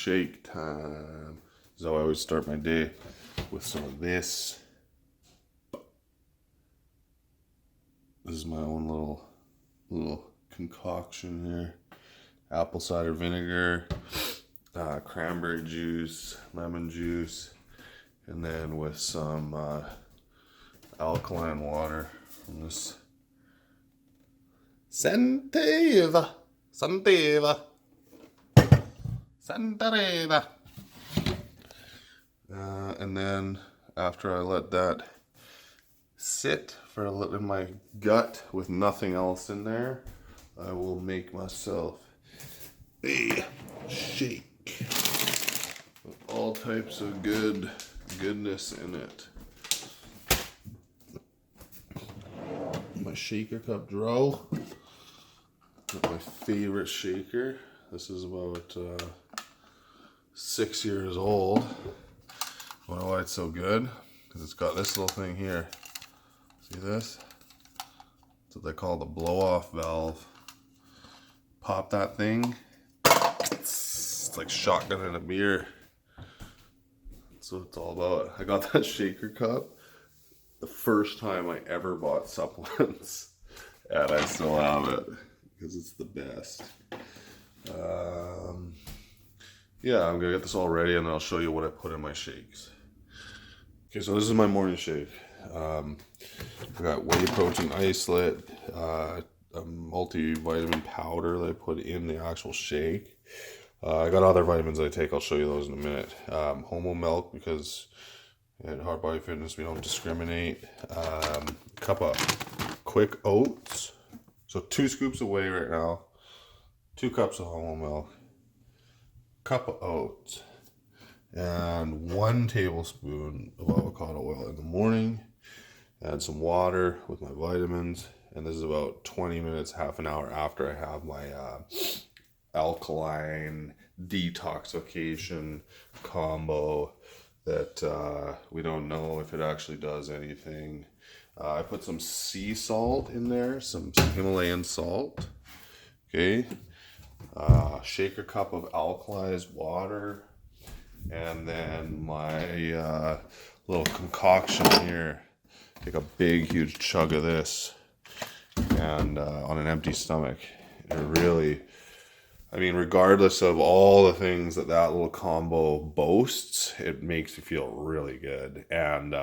shake time. So I always start my day with some of this. This is my own little concoction here. Apple cider vinegar, cranberry juice, lemon juice, and then with some alkaline water from this Santiva. And then after I let that sit for a little in my gut with nothing else in there, I will make myself a shake with all types of goodness in it. My shaker cup draw. Got my favorite shaker. This is about 6 years old. I don't know why it's so good, because it's got this little thing here. See this? That's what they call the blow-off valve. Pop that thing. It's like shotgun in a beer. That's what it's all about. I got that shaker cup the first time I ever bought supplements, and I still have it because it's the best. Yeah, I'm gonna get this all ready and then I'll show you what I put in my shakes. Okay, so this is my morning shake. I got whey protein isolate, a multivitamin powder that I put in the actual shake. I got other vitamins I take, I'll show you those in a minute. Homo milk, because at Hard Body Fitness we don't discriminate. Cup of quick oats. So 2 scoops of whey right now, 2 cups of Homo milk, cup of oats, and 1 tablespoon of avocado oil in the morning. Add some water with my vitamins, and this is about 20 minutes, half an hour after I have my alkaline detoxification combo that we don't know if it actually does anything. I put some sea salt in there, some Himalayan salt. Okay. Shaker cup of alkalized water, and then my little concoction here. Take a big huge chug of this, and on an empty stomach. It really, I mean, regardless of all the things that little combo boasts, it makes you feel really good. And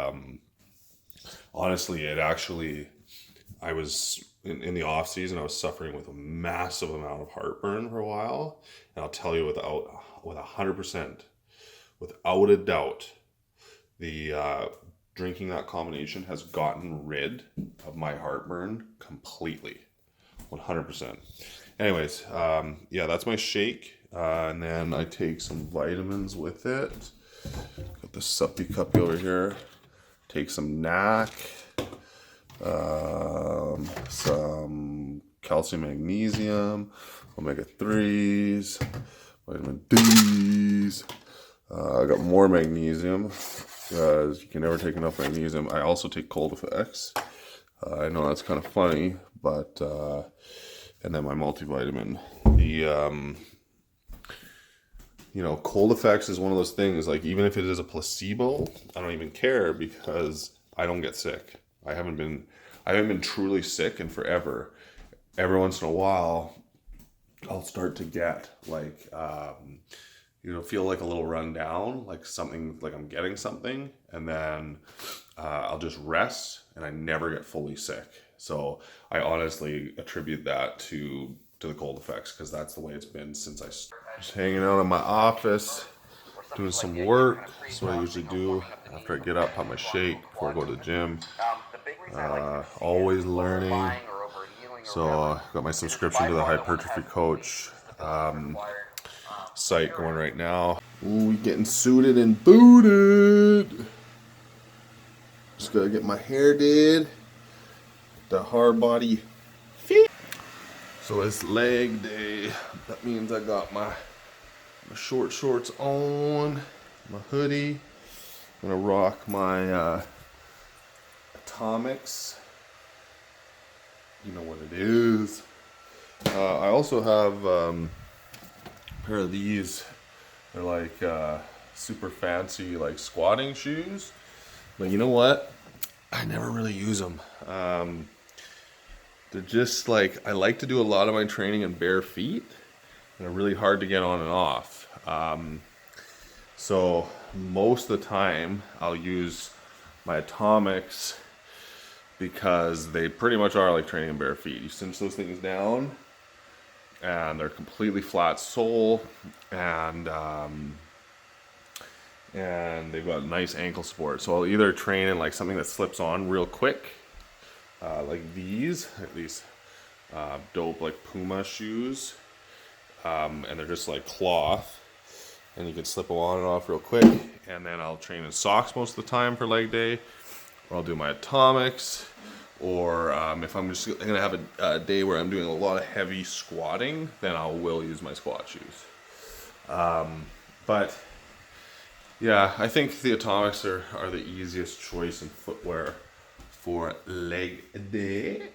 honestly, it actually, I was in the off season, I was suffering with a massive amount of heartburn for a while, and I'll tell you with 100%, without a doubt, the drinking that combination has gotten rid of my heartburn completely, 100%. Anyways, yeah, that's my shake, and then I take some vitamins with it. Got the suppy cup over here. Take some NAC. Some calcium, magnesium, omega-3s, vitamin D's. I got more magnesium because you can never take enough magnesium. I also take cold effects. I know that's kind of funny, but and then my multivitamin. Cold effects is one of those things, like, even if it is a placebo, I don't even care because I don't get sick. I haven't been truly sick in forever. Every once in a while, I'll start to get like, feel like a little run down, like something, like I'm getting something, and then I'll just rest, and I never get fully sick. So I honestly attribute that to the cold effects, because that's the way it's been since I started. Just hanging out in my office, doing some work. That's what I usually do after I get up, have my shake before I go to the gym. Always learning. So got my subscription to the Hypertrophy Coach site going right now. Ooh, we getting suited and booted. Just gotta get my hair did. The hard body fit. So it's leg day. That means I got my short shorts on, my hoodie. I'm gonna rock my Atomics. You know what it is. I also have a pair of these They're like super fancy like squatting shoes. But you know what? I never really use them. They're just like, I like to do a lot of my training in bare feet. And they're really hard to get on and off. So most of the time I'll use my Atomics because they pretty much are like training in bare feet. You cinch those things down and they're completely flat sole, and they've got nice ankle support. So I'll either train in like something that slips on real quick, like these dope like Puma shoes, and they're just like cloth, and you can slip them on and off real quick. And then I'll train in socks most of the time for leg day, or I'll do my Atomics, or if I'm just gonna have a day where I'm doing a lot of heavy squatting, then I will use my squat shoes. But yeah, I think the Atomics are the easiest choice in footwear for leg day.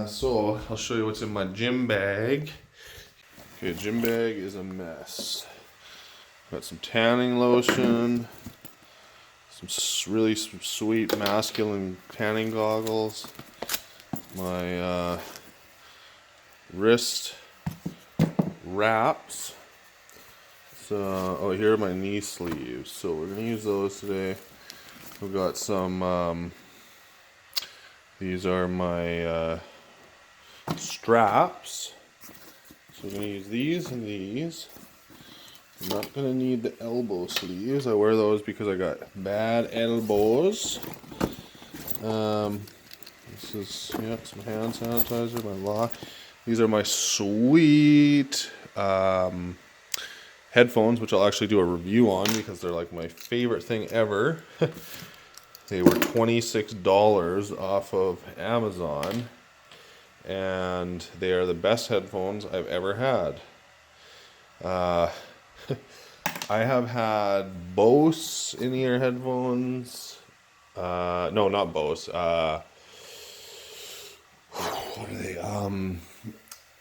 So I'll show you what's in my gym bag. Okay, gym bag is a mess. Got some tanning lotion, some really sweet masculine tanning goggles, my wrist wraps. So, oh, here are my knee sleeves. So we're gonna use those today. We've got some. These are my straps. So we're gonna use these and these. I'm not gonna need the elbow sleeves. I wear those because I got bad elbows. This is some hand sanitizer, my lock. These are my sweet headphones, which I'll actually do a review on because they're like my favorite thing ever. They were $26 off of Amazon, and they are the best headphones I've ever had. I have had Bose in-ear headphones. No, not Bose. What are they?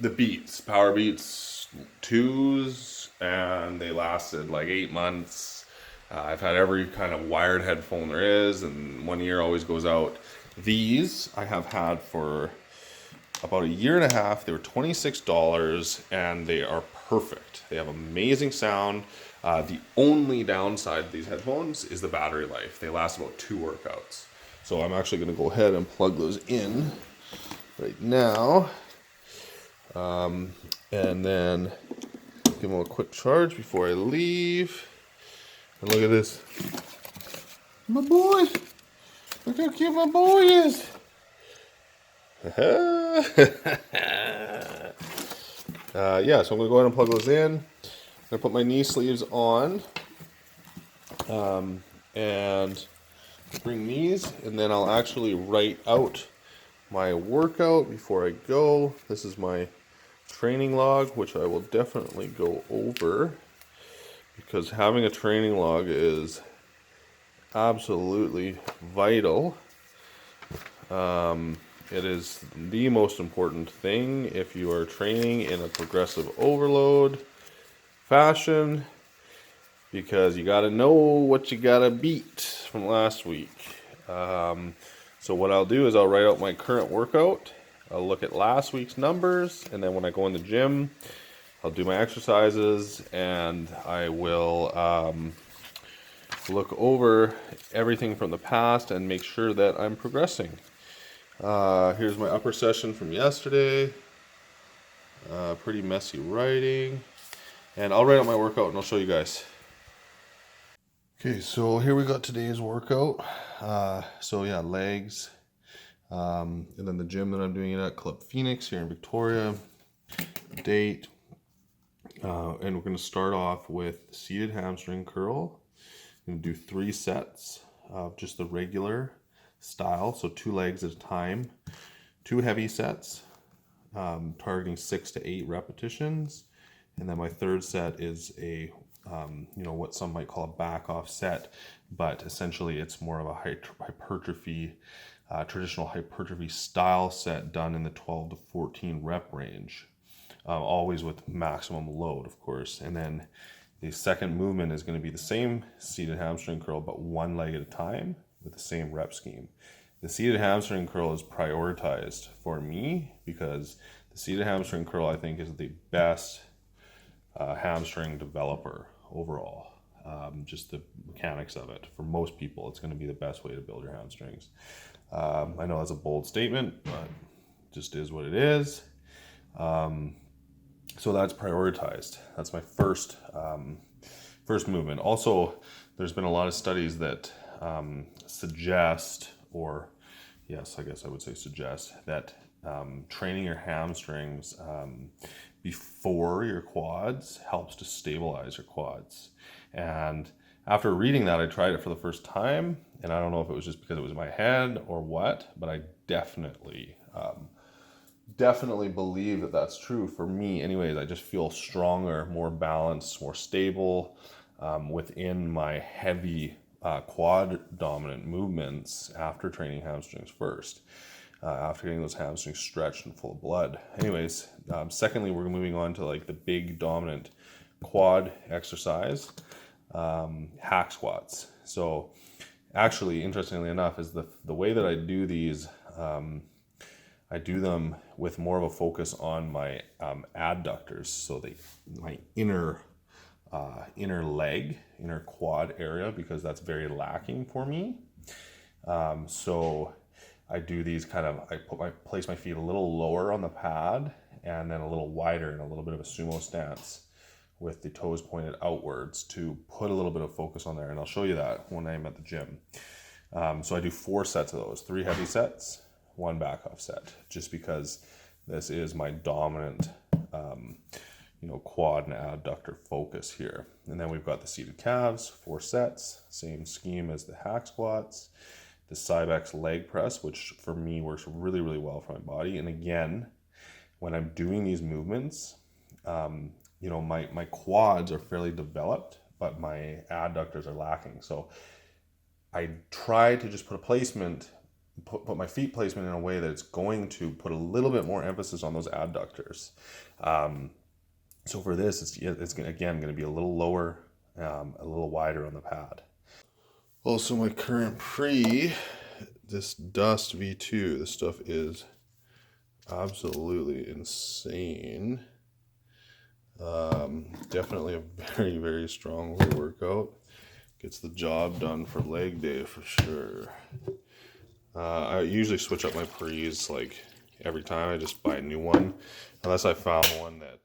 The Beats, Power Beats 2s, and they lasted like 8 months. I've had every kind of wired headphone there is, and one ear always goes out. These I have had for about a year and a half. They were $26, and they are perfect. They have amazing sound. The only downside to these headphones is the battery life. They last about 2 workouts. So I'm actually going to go ahead and plug those in right now. And then give them a quick charge before I leave. And look at this. My boy! Look how cute my boy is! Yeah, so I'm going to go ahead and plug those in. I'm going to put my knee sleeves on. And bring these, and then I'll actually write out my workout before I go. This is my training log, which I will definitely go over because having a training log is absolutely vital. It is the most important thing if you are training in a progressive overload fashion, because you got to know what you got to beat from last week. So what I'll do is I'll write out my current workout. I'll look at last week's numbers, and then when I go in the gym, I'll do my exercises, and I will look over everything from the past and make sure that I'm progressing. Here's my upper session from yesterday. Pretty messy writing. And I'll write out my workout and I'll show you guys. Okay, so here we got today's workout. So yeah, legs. And then the gym that I'm doing it at, Club Phoenix here in Victoria. Date. And we're going to start off with seated hamstring curl. I'm going to do 3 sets of just the regular style, so 2 legs at a time. 2 heavy sets, targeting 6 to 8 repetitions. And then my third set is a, what some might call a back off set, but essentially it's more of a hypertrophy, traditional hypertrophy style set done in the 12 to 14 rep range. always with maximum load, of course. And then the second movement is going to be the same seated hamstring curl, but one leg at a time with the same rep scheme. The seated hamstring curl is prioritized for me because the seated hamstring curl, I think, is the best hamstring developer overall. Just the mechanics of it. For most people, it's going to be the best way to build your hamstrings. I know that's a bold statement, but just is what it is. So that's prioritized. That's my first movement. Also, there's been a lot of studies that suggest, or yes, I guess I would say suggest, that training your hamstrings before your quads helps to stabilize your quads. And after reading that, I tried it for the first time, and I don't know if it was just because it was in my head or what, but I definitely believe that that's true for me. Anyways, I just feel stronger, more balanced, more stable within my heavy quad dominant movements after training hamstrings first, after getting those hamstrings stretched and full of blood. Anyways, secondly, we're moving on to like the big dominant quad exercise, hack squats. So actually, interestingly enough, is the way that I do these, I do them with more of a focus on my adductors, so my inner leg, inner quad area, because that's very lacking for me. So I do these I place my feet a little lower on the pad and then a little wider in a little bit of a sumo stance with the toes pointed outwards to put a little bit of focus on there. And I'll show you that when I'm at the gym. So I do 4 sets of those, 3 heavy sets, 1 back off set, just because this is my dominant, quad and adductor focus here. And then we've got the seated calves, 4 sets, same scheme as the hack squats, the Cybex leg press, which for me works really, really well for my body. And again, when I'm doing these movements, my quads are fairly developed, but my adductors are lacking. So I try to just put my feet placement in a way that it's going to put a little bit more emphasis on those adductors. So for this, it's again going to be a little lower, a little wider on the pad. Also, my current this Dust V2, this stuff is absolutely insane. Definitely a very, very strong workout. Gets the job done for leg day for sure. I usually switch up my pre's like every time. I just buy a new one, unless I found one that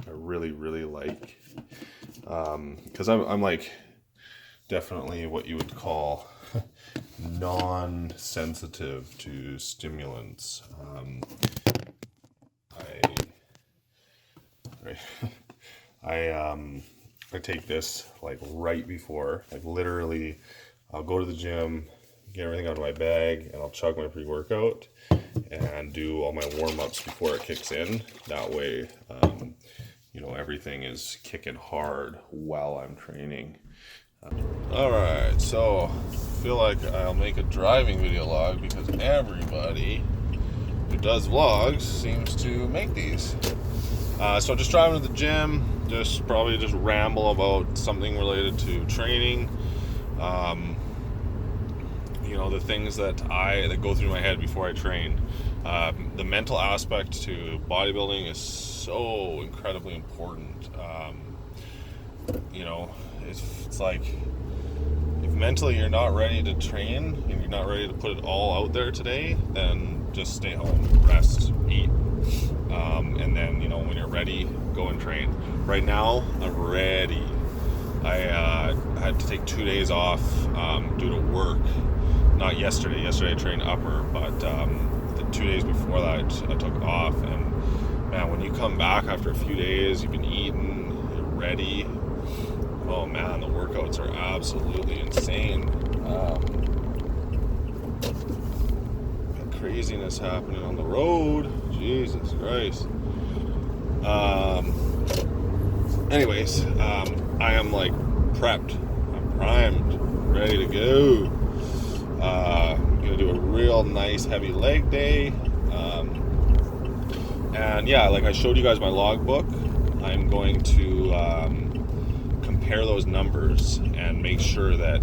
I really, really like. Because I'm like definitely what you would call non-sensitive to stimulants. I take this like right before, like literally, I'll go to the gym, get everything out of my bag, and I'll chug my pre-workout and do all my warm-ups before it kicks in. That way, everything is kicking hard while I'm training. Alright, so I feel like I'll make a driving video log because everybody who does vlogs seems to make these. So just driving to the gym, probably just ramble about something related to training. The things that go through my head before I train. The mental aspect to bodybuilding is so incredibly important. It's like, if mentally you're not ready to train and you're not ready to put it all out there today, then just stay home, rest, eat, and then when you're ready, go and train. Right now I'm ready. I had to take 2 days off due to work. Not yesterday I trained upper, but the 2 days before that I took off. And man, when you come back after a few days, you've been eating, you're ready, oh man, the workouts are absolutely insane. Got craziness happening on the road, Jesus Christ. Anyways, I am like prepped, I'm primed, ready to go. I'm gonna do a real nice heavy leg day, And yeah, like I showed you guys my logbook, I'm going to compare those numbers and make sure that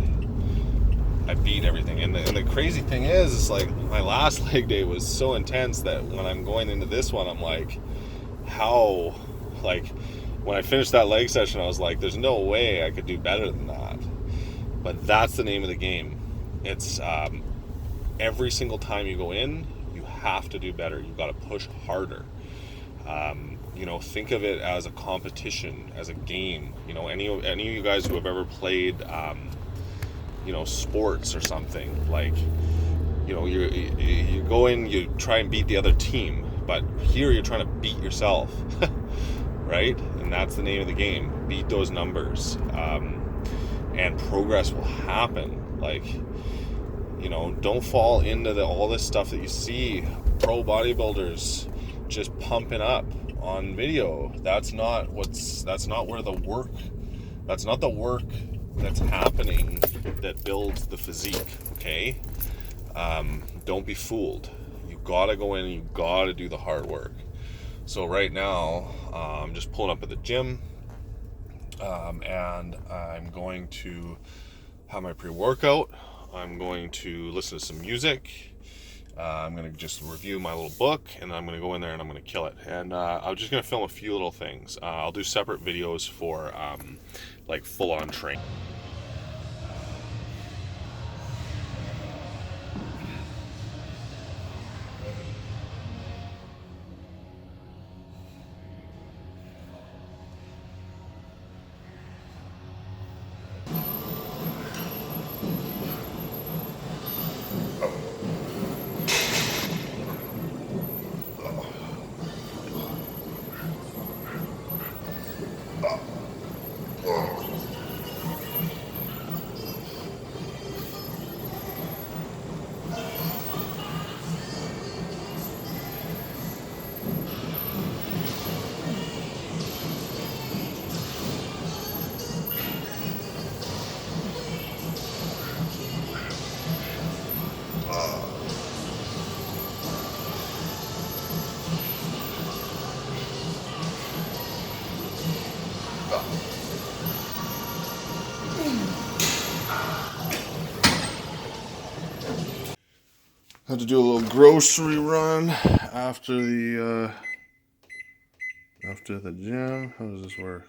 I beat everything. And the crazy thing is like my last leg day was so intense that when I'm going into this one, I'm like, how, like when I finished that leg session, I was like, there's no way I could do better than that. But that's the name of the game. It's every single time you go in, you have to do better. You've got to push harder. You know, think of it as a competition, as a game. You know, any of you guys who have ever played, you know, sports or something, like, you know, you go in, you try and beat the other team, but here you're trying to beat yourself, right? And that's the name of the game. Beat those numbers, and progress will happen. Like, you know, don't fall into all this stuff that you see pro bodybuilders just pumping up on video. That's not where the work, that's not the work that's happening that builds the physique, okay? Don't be fooled. You gotta go in and you gotta do the hard work. So right now, I'm just pulling up at the gym, and I'm going to have my pre-workout. I'm going to listen to some music. I'm going to just review my little book, and I'm going to go in there and I'm going to kill it. And I'm just going to film a few little things. I'll do separate videos for like full-on training. Had to do a little grocery run after the gym. How does this work?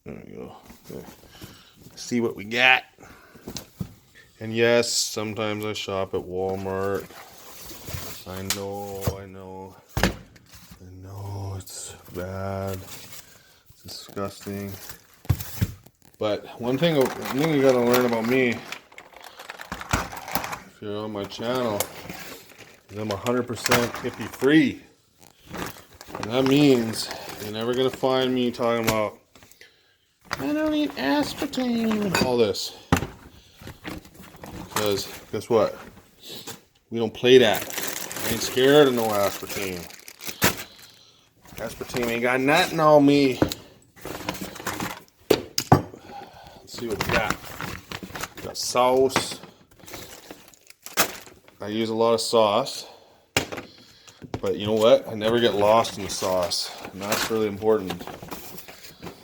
There we go. Okay. See what we got. And yes, sometimes I shop at Walmart. I know, it's bad. It's disgusting. But one thing you gotta learn about me, if you're on my channel, is I'm 100% hippie free. And that means you're never gonna find me talking about, I don't eat aspartame and all this. Because guess what? We don't play that. I ain't scared of no aspartame. Aspartame ain't got nothing on me. Let's see what we got. We got sauce. I use a lot of sauce. But you know what? I never get lost in the sauce. And that's really important.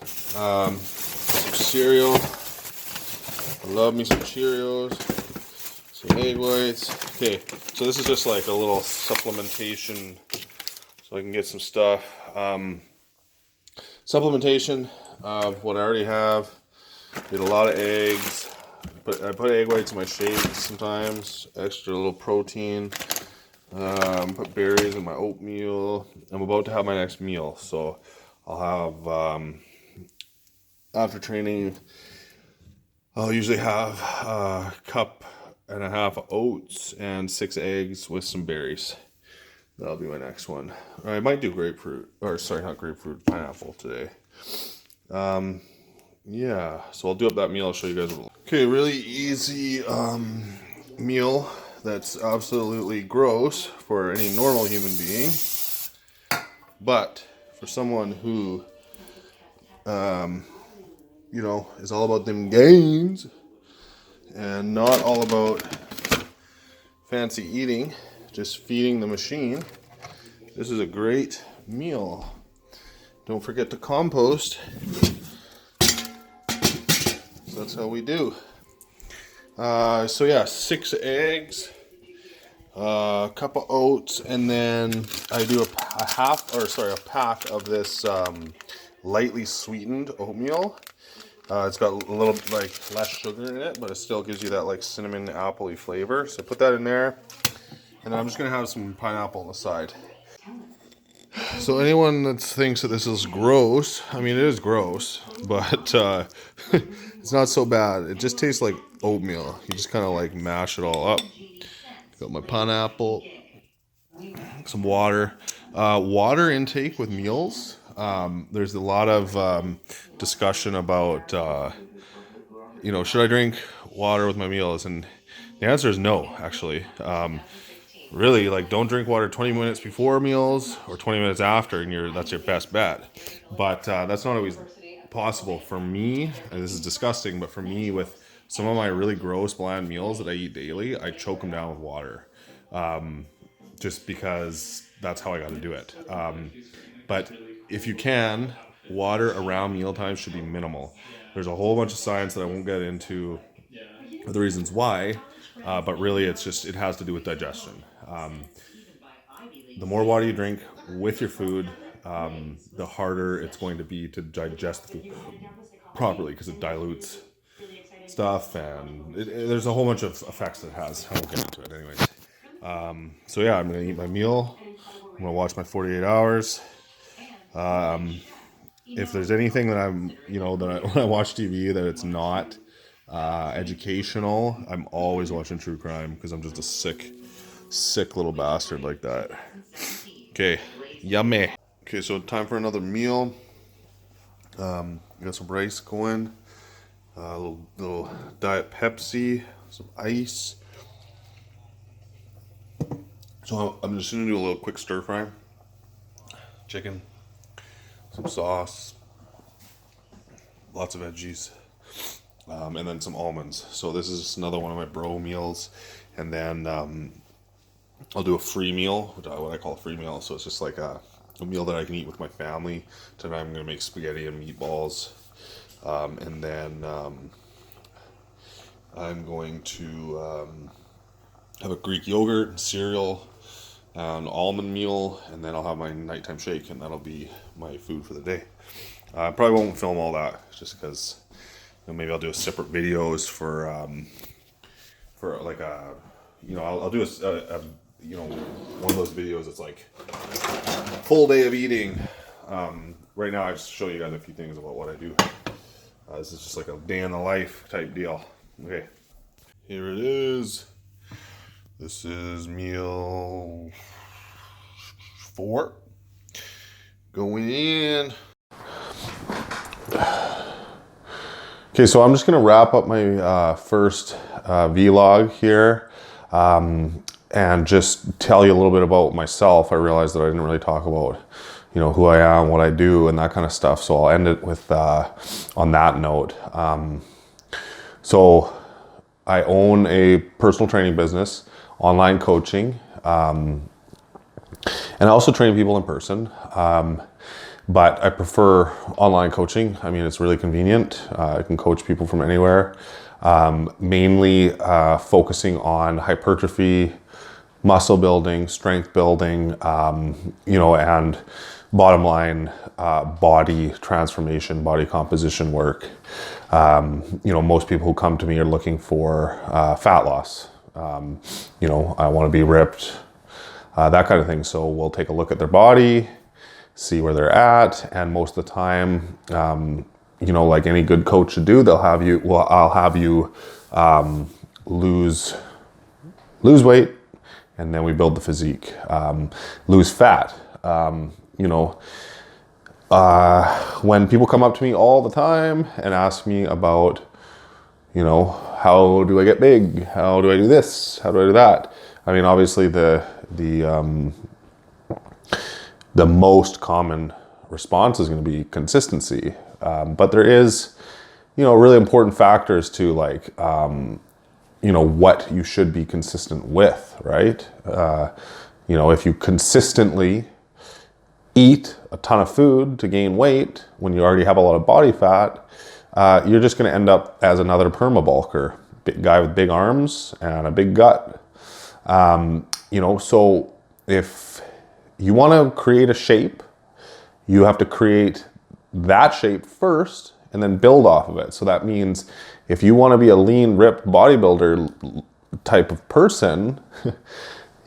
Some cereal. I love me some Cheerios. Some egg whites. Okay, so this is just like a little supplementation so I can get some stuff. Supplementation of what I already have. Get a lot of eggs. I put egg whites in my shakes sometimes. Extra little protein. Put berries in my oatmeal. I'm about to have my next meal, so I'll have, after training, I'll usually have a cup and a half of oats and 6 eggs with some berries. That'll be my next one. Or I might do grapefruit, or sorry, not grapefruit, pineapple today. Yeah, so I'll do up that meal. I'll show you guys. Okay, really easy meal that's absolutely gross for any normal human being, but for someone who, you know, is all about them gains and not all about fancy eating, just feeding the machine, this is a great meal. Don't forget to compost. So that's how we do. So yeah, 6 eggs, a cup of oats, and then I do a pack of this lightly sweetened oatmeal. It's got a little like less sugar in it, but it still gives you that like cinnamon appley flavor. So put that in there, and then I'm just gonna have some pineapple on the side. So anyone that thinks that this is gross, I mean it is gross, but it's not so bad. It just tastes like oatmeal. You just kind of like mash it all up. Got my pineapple, some water. Water intake with meals. There's a lot of discussion about, should I drink water with my meals? And the answer is no, actually. Really, like, don't drink water 20 minutes before meals or 20 minutes after, and that's your best bet. But that's not always possible for me. And this is disgusting, but for me, with some of my really gross, bland meals that I eat daily, I choke them down with water. Just because that's how I got to do it. But if you can, water around mealtime should be minimal. There's a whole bunch of science that I won't get into the reasons why, but really it has to do with digestion. The more water you drink with your food, the harder it's going to be to digest the food properly because it dilutes stuff, and there's a whole bunch of effects that it has. I won't get into it anyways. So yeah, I'm gonna eat my meal. I'm gonna watch my 48 hours. If there's anything that when I watch TV that it's not educational, I'm always watching true crime because I'm just a sick little bastard like that. Okay, yummy. Okay, so time for another meal. Got some rice going, a little Diet Pepsi, some ice. So I'm just gonna do a little quick stir fry. Chicken, some sauce, lots of veggies, and then some almonds. So this is just another one of my bro meals, and then I'll do a free meal, what I call a free meal. So it's just like a meal that I can eat with my family. Tonight I'm gonna make spaghetti and meatballs, and then I'm going to have a Greek yogurt and cereal, an almond meal, and then I'll have my nighttime shake, and that'll be my food for the day. I probably won't film all that just because maybe I'll do a separate videos for like I'll do a one of those videos that's like full day of eating. Right now I just show you guys a few things about what I do. This is just like a day in the life type deal. Okay, here it is. This is meal 4 going in. Okay, so I'm just gonna wrap up my first vlog here, and just tell you a little bit about myself. I realized that I didn't really talk about, who I am, what I do, and that kind of stuff. So I'll end it with on that note. So I own a personal training business, online coaching, and I also train people in person. But I prefer online coaching. I mean, it's really convenient. I can coach people from anywhere, mainly focusing on hypertrophy, muscle building, strength building, and bottom line, body transformation, body composition work. Most people who come to me are looking for fat loss. I want to be ripped, that kind of thing. So we'll take a look at their body, see where they're at, and most of the time, like any good coach should do, I'll have you lose weight, and then we build the physique. Lose fat. When people come up to me all the time and ask me about, how do I get big? How do I do this? How do I do that? I mean, obviously the most common response is going to be consistency. But there is, really important factors to like what you should be consistent with, right? If you consistently eat a ton of food to gain weight when you already have a lot of body fat, you're just going to end up as another perma-bulker, big guy with big arms and a big gut. So if you want to create a shape, you have to create that shape first and then build off of it. So that means if you want to be a lean, ripped bodybuilder type of person,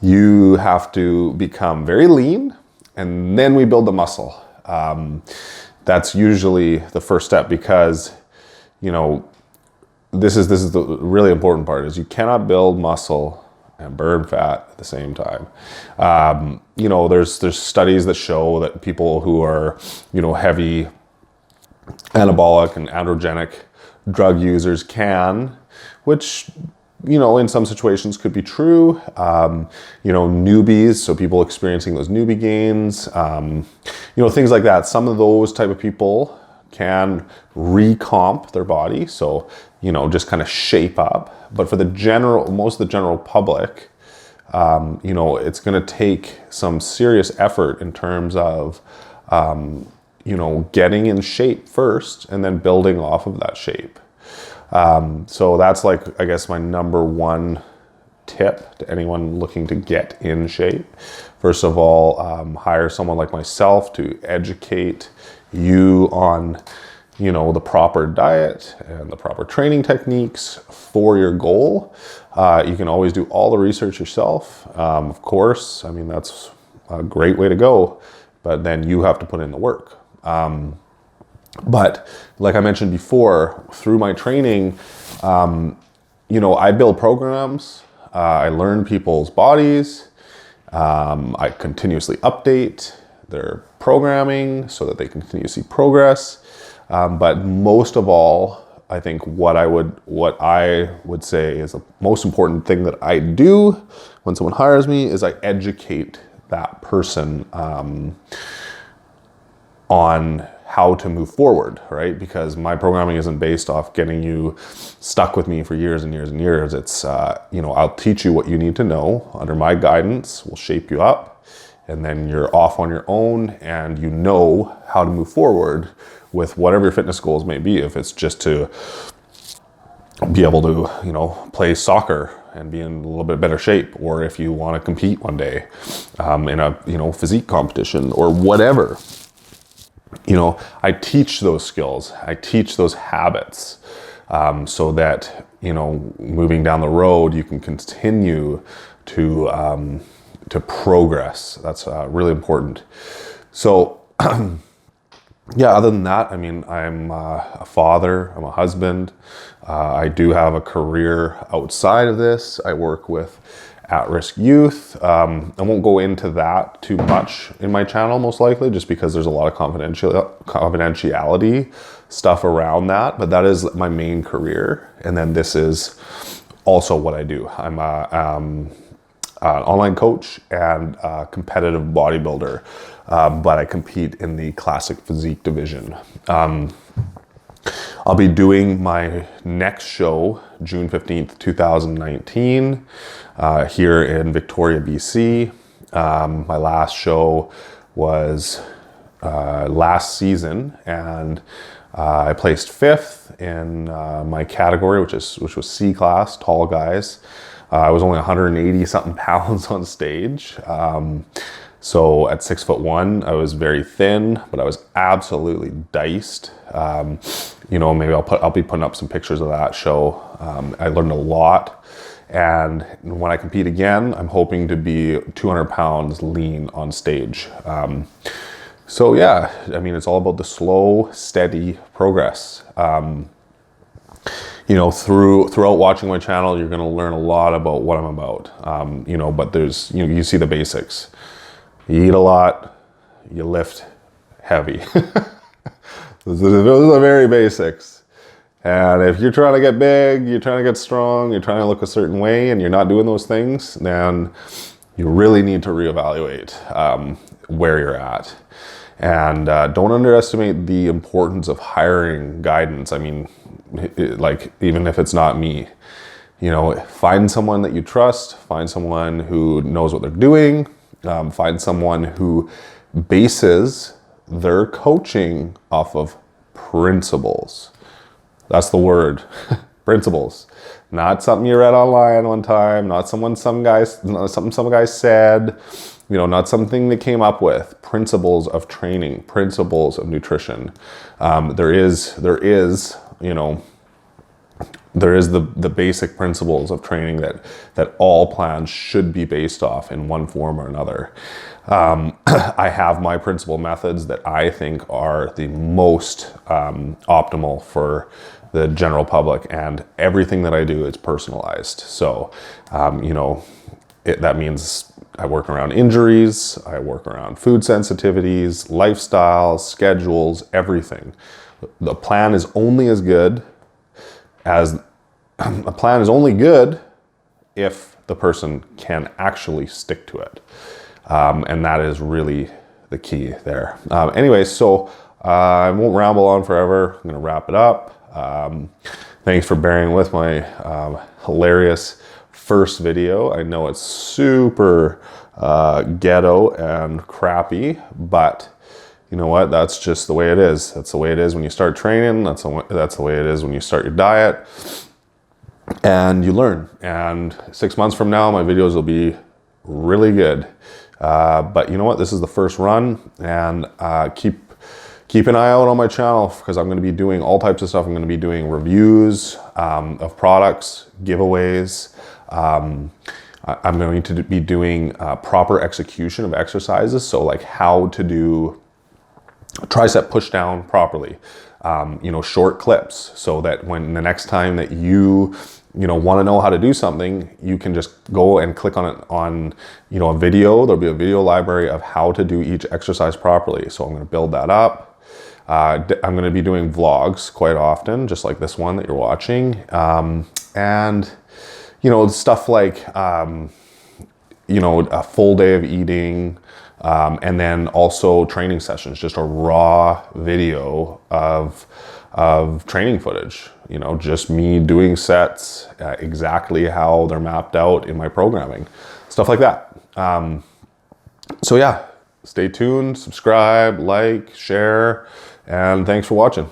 you have to become very lean, and then we build the muscle. That's usually the first step, because this is the really important part, is you cannot build muscle and burn fat at the same time. There's studies that show that people who are heavy anabolic and androgenic drug users can, which in some situations could be true. Newbies, so people experiencing those newbie gains, things like that. Some of those type of people can recomp their body, so just kind of shape up. But for most of the general public, it's going to take some serious effort in terms of getting in shape first and then building off of that shape. So that's I guess my number one tip to anyone looking to get in shape. First of all, hire someone like myself to educate you on, the proper diet and the proper training techniques for your goal. You can always do all the research yourself. Of course, that's a great way to go, but then you have to put in the work. But like I mentioned before, through my training, I build programs, I learn people's bodies, I continuously update their programming so that they continue to see progress. But most of all, I think what I would say is the most important thing that I do when someone hires me is I educate that person on how to move forward, right? Because my programming isn't based off getting you stuck with me for years and years and years. It's, I'll teach you what you need to know under my guidance. We'll shape you up, and then you're off on your own, and you know how to move forward with whatever your fitness goals may be. If it's just to be able to, play soccer and be in a little bit better shape, or if you want to compete one day in a, physique competition or whatever. I teach those skills, I teach those habits, so that, moving down the road, you can continue to progress. That's really important. So, other than that, I'm a father, I'm a husband. I do have a career outside of this. I work with at-risk youth. I won't go into that too much in my channel, most likely, just because there's a lot of confidentiality stuff around that, but that is my main career. And then this is also what I do. I'm an online coach and a competitive bodybuilder, but I compete in the classic physique division. I'll be doing my next show June 15th, 2019, here in Victoria, BC. My last show was last season, and I placed 5th in my category, which was C class, tall guys. I was only 180 something pounds on stage. So at 6'1", I was very thin, but I was absolutely diced. Maybe I'll be putting up some pictures of that show. I learned a lot, and when I compete again, I'm hoping to be 200 pounds lean on stage. It's all about the slow, steady progress. Throughout watching my channel, you're going to learn a lot about what I'm about. But there's, you see the basics. You eat a lot, you lift heavy. Those are the very basics. And if you're trying to get big, you're trying to get strong, you're trying to look a certain way, and you're not doing those things, then you really need to reevaluate where you're at. And don't underestimate the importance of hiring guidance. Even if it's not me, You know, find someone that you trust, find someone who knows what they're doing, find someone who bases their coaching off of principles. That's the word, principles. Not something you read online one time, not something some guy said, you know, not something they came up with. Principles of training, principles of nutrition. There is, you know, there is the basic principles of training that all plans should be based off in one form or another. I have my principle methods that I think are the most optimal for the general public, and everything that I do is personalized. So, you know, that means I work around injuries, I work around food sensitivities, lifestyles, schedules, everything. The plan is only as good as a plan is only good if the person can actually stick to it. And that is really the key there. Anyway, so I won't ramble on forever. I'm going to wrap it up. Thanks for bearing with my hilarious first video. I know it's super ghetto and crappy, but you know what? That's just the way it is. That's the way it is when you start training. That's the way it is when you start your diet. And you learn. And 6 months from now, my videos will be really good. But you know what? This is the first run, and keep an eye out on my channel, because I'm going to be doing all types of stuff. I'm going to be doing reviews of products, giveaways. I'm going to be doing proper execution of exercises. So like how to do tricep push down properly, you know, short clips, so that when the next time that you want to know how to do something, you can just go and click on it on, you know, a video. There'll be a video library of how to do each exercise properly. So I'm going to build that up. I'm going to be doing vlogs quite often, just like this one that you're watching. And, you know, stuff like, you know, a full day of eating, and then also training sessions, just a raw video of training footage, you know, just me doing sets, exactly how they're mapped out in my programming, stuff like that. So yeah, stay tuned, subscribe, like, share, and thanks for watching.